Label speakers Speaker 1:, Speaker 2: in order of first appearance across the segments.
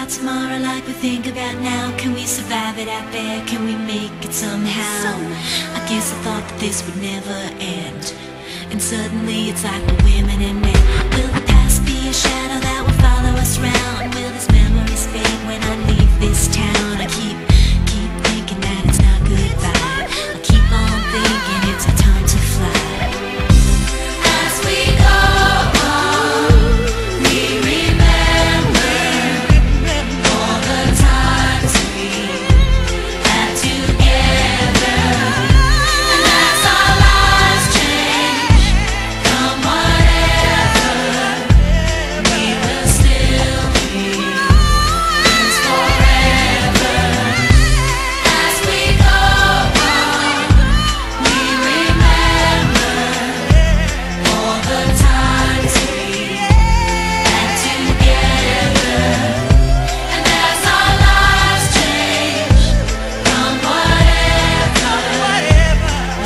Speaker 1: about tomorrow like we think about now? Can we survive it out there? Can we make it somehow? I guess I thought that this would never end, and suddenly it's like we're women and men. Will the past be a shadow that will follow us round? Will these memories fade when I leave this town? I keep thinking that it's not goodbye. I keep on thinking it's our time to fly. As we go on, we remember all the times we had together. And as our lives change, come whatever, we will still be friends forever. As we go on, we remember all the times we had together. And as our lives change, come whatever,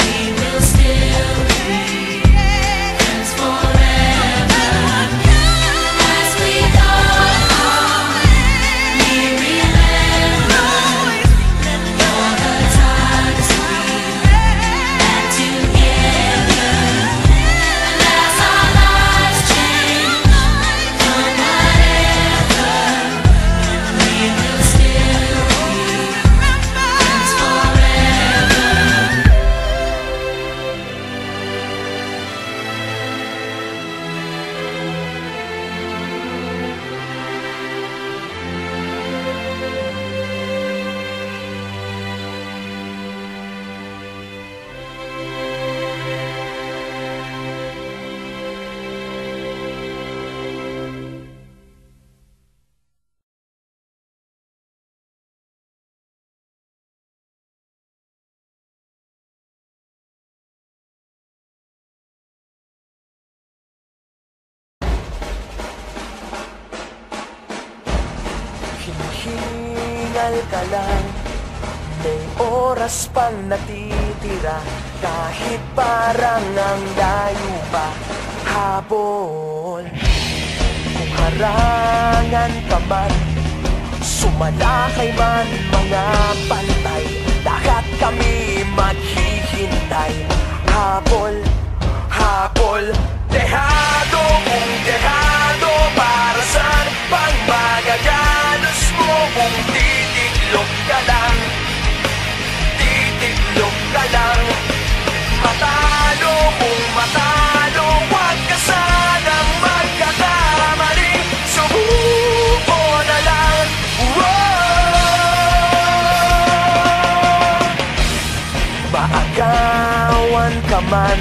Speaker 1: we will still be friends forever. As we go on, we remember all the times we had together. And as our lives change, come whatever, we will still be friends forever.
Speaker 2: Hinihingal ka lang, may oras pang natitira, kahit parang ang layo pa, habol. Kung harangan ka man, sumalakay man mga pantay, lahat kami maghihintay. Habol, habol, dehado kung dehado, para saan pang magagalos mo? Kung titiklop ka lang, titiklop ka lang, matalo kung matalo, huwag ka sanang magkakamali, subuko na lang. Maagawan ka man,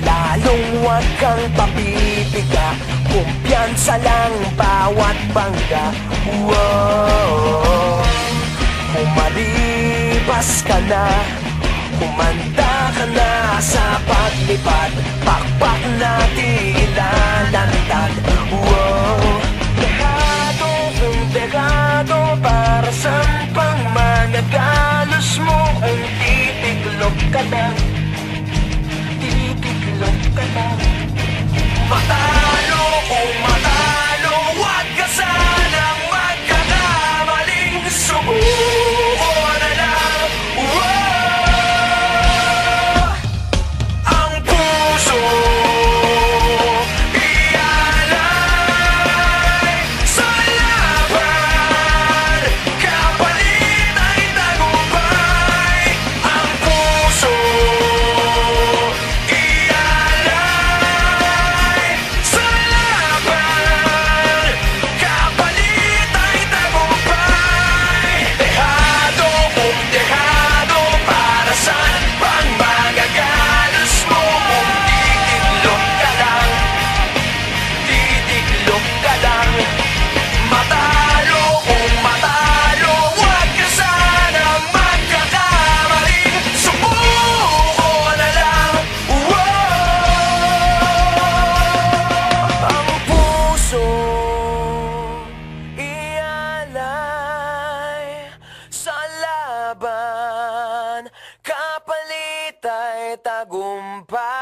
Speaker 2: lalong huwag kang papipiga, kumpiyansa lang bawat bangga. Umalipas ka na, kumanda ka na sa paglipad, pakpak natin ilalantad. Dehado kung dehado, para saan pang magagalos mo? Kung titiklop ka lang, titiklop ka lang, matalo kung matalo, huwag ka sanang magkakamaling, subuko na lang. Ang puso ialay sa laban, kapalit ay tagumpay. Ang puso ialay sa laban, kapalit ay tagumpay. Dehado kung dehado, para saan pang magagalos mo? Kung titiklop ka lang, titiklop ka lang, matalo kung matalo, huwag ka sanang magkakamaling, subuko na lang. Ang puso ialay sa laban, kapalit ay tagumpay.